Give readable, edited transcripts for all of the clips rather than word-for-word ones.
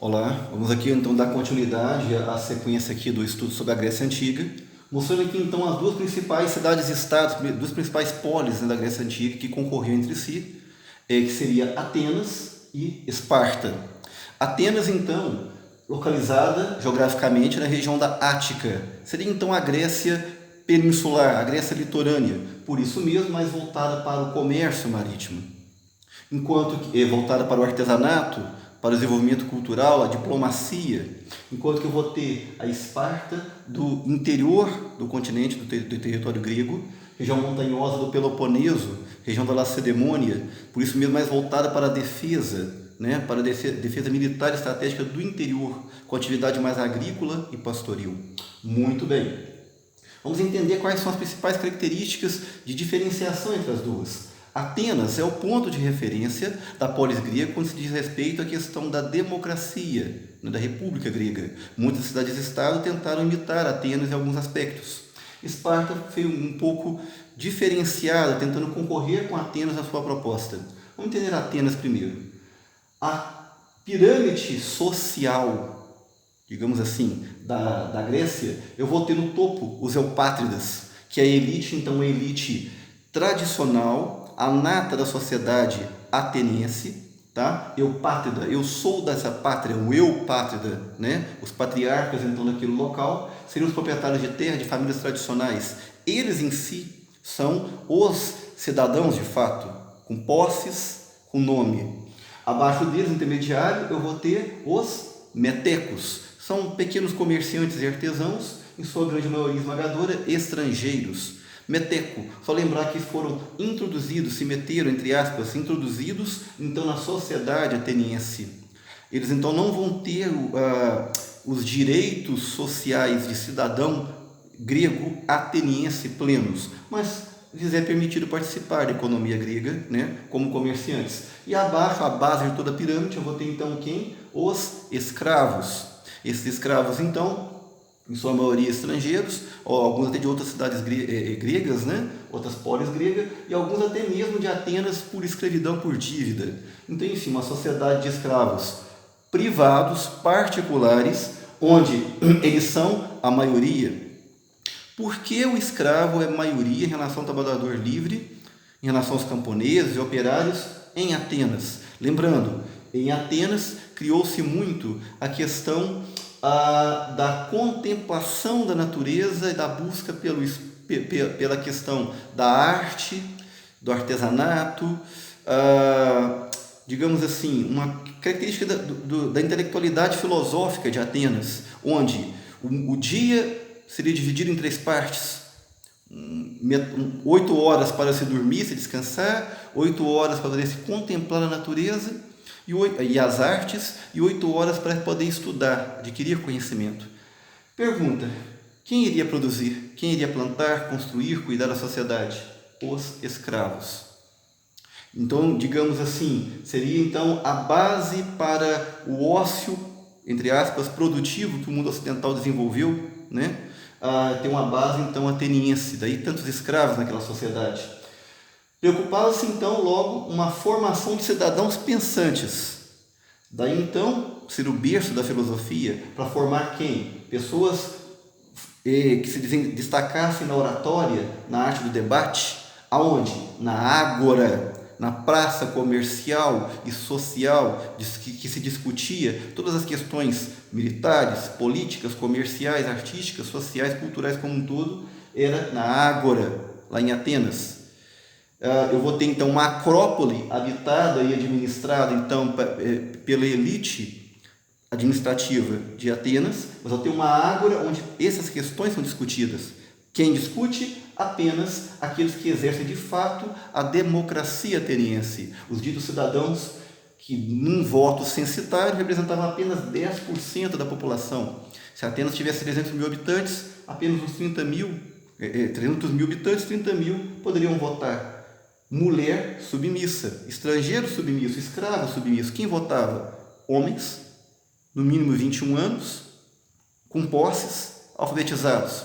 Olá, vamos aqui então dar continuidade à sequência aqui do estudo sobre a Grécia Antiga, mostrando aqui então as duas principais cidades-estados, duas principais polis, né, da Grécia Antiga que concorriam entre si, que seria Atenas e Esparta. Atenas então, localizada geograficamente na região da Ática, seria então a Grécia peninsular, a Grécia litorânea, por isso mesmo mais voltada para o comércio marítimo, enquanto que voltada para o artesanato, para o desenvolvimento cultural, a diplomacia, enquanto que eu vou ter a Esparta do interior do continente, do território grego, região montanhosa do Peloponeso, região da Lacedemônia, por isso mesmo mais voltada para a defesa, né, para a defesa militar e estratégica do interior, com atividade mais agrícola e pastoril. Muito bem. Vamos entender quais são as principais características de diferenciação entre as duas. Atenas é o ponto de referência da polis grega quando se diz respeito à questão da democracia, da República Grega. Muitas cidades-estado tentaram imitar Atenas em alguns aspectos. Esparta foi um pouco diferenciada, tentando concorrer com Atenas na sua proposta. Vamos entender Atenas primeiro. A pirâmide social, digamos assim, da Grécia, eu vou ter no topo os eupátridas, que é a elite, então a elite tradicional, a nata da sociedade ateniense, tá? Eupátrida, eu sou dessa pátria, o eupátrida, né? Os patriarcas então daquele local seriam os proprietários de terra, de famílias tradicionais. Eles em si são os cidadãos de fato, com posses, com nome. Abaixo deles, intermediário, eu vou ter os metecos. São pequenos comerciantes e artesãos, em sua grande maioria esmagadora, estrangeiros. Meteco, só lembrar que foram introduzidos, se meteram, entre aspas, introduzidos, então, na sociedade ateniense. Eles, então, não vão ter os direitos sociais de cidadão grego ateniense plenos, mas lhes é permitido participar da economia grega, né, como comerciantes. E abaixo, a base de toda a pirâmide, eu vou ter, então, quem? Os escravos. Esses escravos, então, em sua maioria estrangeiros, ou alguns até de outras cidades gregas, né? Outras polis gregas, e alguns até mesmo de Atenas por escravidão, por dívida. Então, enfim, uma sociedade de escravos privados, particulares, onde eles são a maioria. Por que o escravo é maioria em relação ao trabalhador livre, em relação aos camponeses e operários em Atenas? Lembrando, em Atenas criou-se muito a questão da contemplação da natureza e da busca pela questão da arte, do artesanato, digamos assim, uma característica da intelectualidade filosófica de Atenas, onde o dia seria dividido em 3 partes. 8 horas para se dormir, se descansar, 8 horas para poder se contemplar a natureza e as artes, e 8 horas para poder estudar, adquirir conhecimento. Pergunta: quem iria produzir? Quem iria plantar, construir, cuidar da sociedade? Os escravos. Então, digamos assim, seria então a base para o ócio, entre aspas, produtivo que o mundo ocidental desenvolveu, né? Tem uma base então ateniense, daí tantos escravos naquela sociedade. Preocupava-se então logo uma formação de cidadãos pensantes. Daí então ser o berço da filosofia para formar quem? Pessoas que se destacassem na oratória, na arte do debate, aonde? Na ágora, na praça comercial e social, que se discutia todas as questões militares, políticas, comerciais, artísticas, sociais, culturais como um todo, era na ágora, lá em Atenas. Eu vou ter então uma acrópole habitada e administrada então pela elite administrativa de Atenas, mas eu tenho uma ágora onde essas questões são discutidas. Quem discute? Apenas aqueles que exercem de fato a democracia ateniense, os ditos cidadãos que num voto censitário representavam apenas 10% da população. Se Atenas tivesse 300 mil habitantes, apenas uns 300 mil habitantes, 30 mil poderiam votar. Mulher submissa, estrangeiro submisso, escravo submisso. Quem votava? Homens, no mínimo 21 anos, com posses, alfabetizados.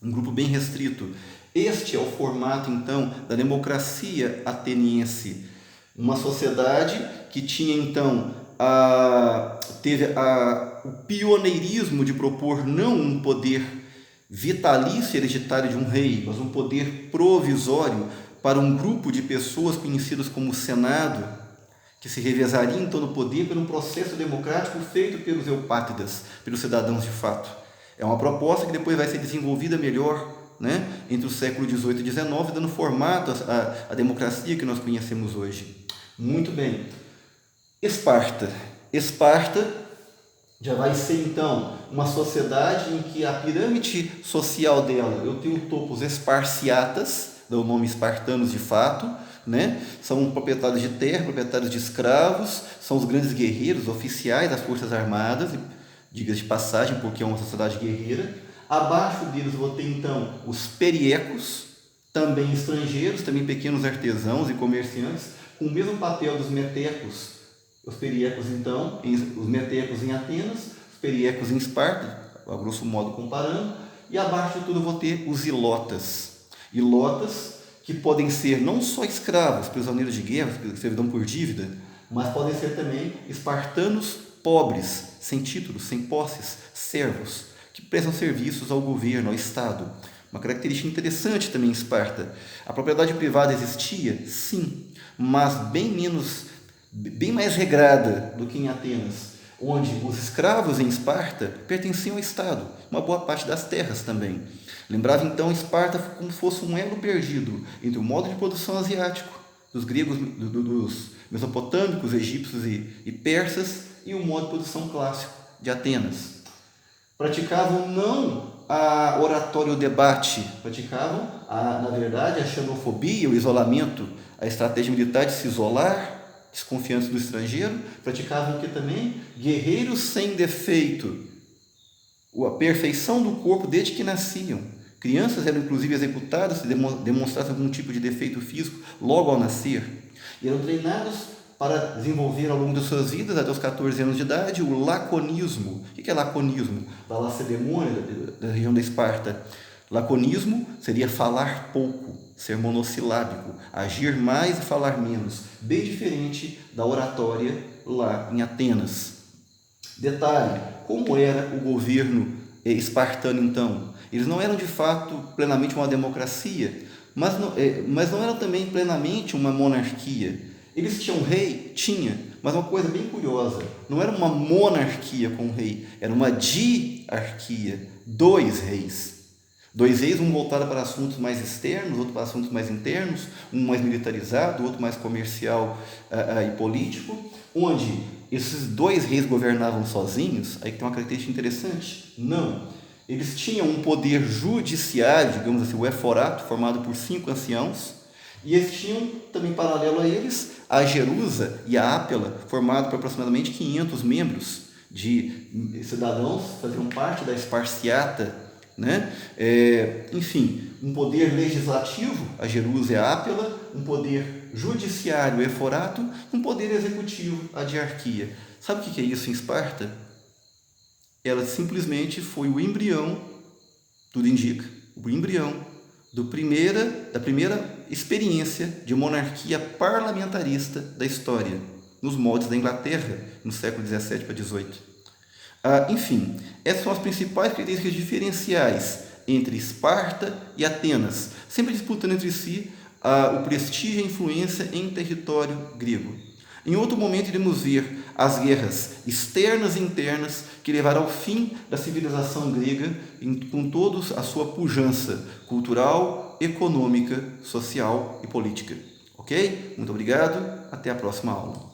Um grupo bem restrito. Este é o formato, então, da democracia ateniense. Uma sociedade que tinha, então, teve o pioneirismo de propor não um poder vitalício hereditário de um rei, mas um poder provisório para um grupo de pessoas conhecidas como Senado, que se revezaria então no poder por um processo democrático feito pelos eupátridas, pelos cidadãos de fato. É uma proposta que depois vai ser desenvolvida melhor, né, entre o século XVIII e XIX, dando formato à democracia que nós conhecemos hoje. Muito bem. Esparta. Esparta já vai ser então uma sociedade em que a pirâmide social dela, eu tenho o topo os esparciatas, dá o nome espartanos de fato, né? São proprietários de terra, proprietários de escravos, são os grandes guerreiros, oficiais das forças armadas, diga de passagem, porque é uma sociedade guerreira. Abaixo deles eu vou ter então os periecos, também estrangeiros, também pequenos artesãos e comerciantes, com o mesmo papel dos metecos. Os periecos então, os metecos em Atenas, os periecos em Esparta, a grosso modo comparando, e abaixo de tudo eu vou ter os ilotas. Ilotas que podem ser não só escravos, prisioneiros de guerra, servidão por dívida, mas podem ser também espartanos pobres, sem títulos, sem posses, servos, que prestam serviços ao governo, ao Estado. Uma característica interessante também em Esparta. A propriedade privada existia? Sim, mas bem mais regrada do que em Atenas, onde os escravos em Esparta pertenciam ao Estado, uma boa parte das terras também. Lembrava então Esparta como se fosse um elo perdido entre o modo de produção asiático, dos gregos, dos mesopotâmicos, egípcios e persas, e o modo de produção clássico de Atenas. Praticavam não a oratória e o debate, praticavam, na verdade, a xenofobia, o isolamento, a estratégia militar de se isolar, desconfiantes do estrangeiro, praticavam o que também? Guerreiros sem defeito, a perfeição do corpo desde que nasciam. Crianças eram inclusive executadas se demonstrassem algum tipo de defeito físico logo ao nascer. E eram treinados para desenvolver ao longo de suas vidas, até os 14 anos de idade, o laconismo. O que é laconismo? Da Lacedemônia, da região da Esparta. Laconismo seria falar pouco, ser monossilábico, agir mais e falar menos, bem diferente da oratória lá em Atenas. Detalhe, como era o governo espartano então? Eles não eram de fato plenamente uma democracia, mas não eram também plenamente uma monarquia. Eles tinham rei? Tinha, mas uma coisa bem curiosa, não era uma monarquia com rei, era uma diarquia, 2 reis. 2 reis, um voltado para assuntos mais externos, outro para assuntos mais internos, um mais militarizado, outro mais comercial e político, onde esses 2 reis governavam sozinhos. Aí tem uma característica interessante. Não, eles tinham um poder judiciário, digamos assim, o eforato, formado por 5 anciãos, e eles tinham também paralelo a eles a Jerusa e a Ápela, formado por aproximadamente 500 membros de cidadãos que faziam parte da Esparciata, né? Enfim, um poder legislativo, a Jerusa e a Ápela, um poder judiciário, o eforato, um poder executivo, a diarquia. Sabe o que é isso em Esparta? Ela simplesmente foi o embrião, tudo indica, o embrião da primeira experiência de monarquia parlamentarista da história, nos moldes da Inglaterra, no século XVII para XVIII. Enfim, essas são as principais características diferenciais entre Esparta e Atenas, sempre disputando entre si o prestígio e a influência em território grego. Em outro momento iremos ver as guerras externas e internas que levaram ao fim da civilização grega com toda a sua pujança cultural, econômica, social e política. Ok? Muito obrigado, até a próxima aula.